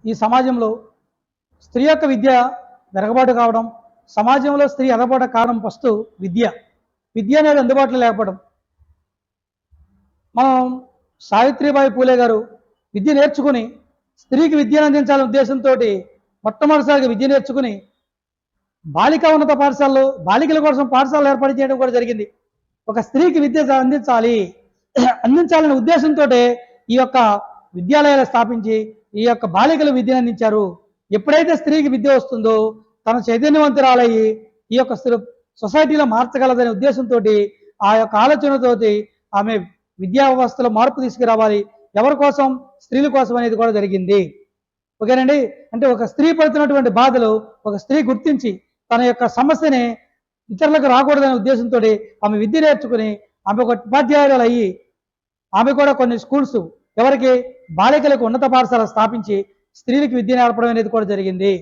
ఈ సమాజంలో స్త్రీ యొక్క విద్య వెనకబాటు కావడం, సమాజంలో స్త్రీ ఎదగబడ కారణం ఫస్ట్ విద్య అనేది అందుబాటులో లేకపోవడం. మనం సావిత్రిబాయి పూలే గారు విద్య నేర్చుకుని స్త్రీకి విద్యను అందించాలనే ఉద్దేశంతో మొట్టమొదటిసారిగా విద్య నేర్చుకుని బాలికా ఉన్నత పాఠశాలలో బాలికల కోసం పాఠశాలలు ఏర్పాటు చేయడం కూడా జరిగింది. ఒక స్త్రీకి విద్య అందించాలనే ఉద్దేశంతో ఈ యొక్క విద్యాలయాలు స్థాపించి ఈ యొక్క బాలికలు విద్యను అందించారు. ఎప్పుడైతే స్త్రీకి విద్య వస్తుందో తన చైతన్యవంతురాలయ్యి ఈ యొక్క సొసైటీలో మార్చగలదనే ఉద్దేశంతో ఆ యొక్క ఆలోచనతోటి ఆమె విద్యా వ్యవస్థలో మార్పు తీసుకురావాలి, ఎవరి కోసం, స్త్రీల కోసం అనేది కూడా జరిగింది. ఓకేనండి. అంటే ఒక స్త్రీ పడుతున్నటువంటి బాధలు ఒక స్త్రీ గుర్తించి తన యొక్క సమస్యని ఇతరులకు రాకూడదనే ఉద్దేశంతో ఆమె విద్య నేర్చుకుని ఆమె ఒక ఉపాధ్యాయురాలు అయ్యి ఆమె కూడా కొన్ని స్కూల్స్ ఎవరికి బాలికలకు ఉన్నత పాఠశాల స్థాపించి స్త్రీలకు విద్య నేర్పడం అనేది కూడా జరిగింది.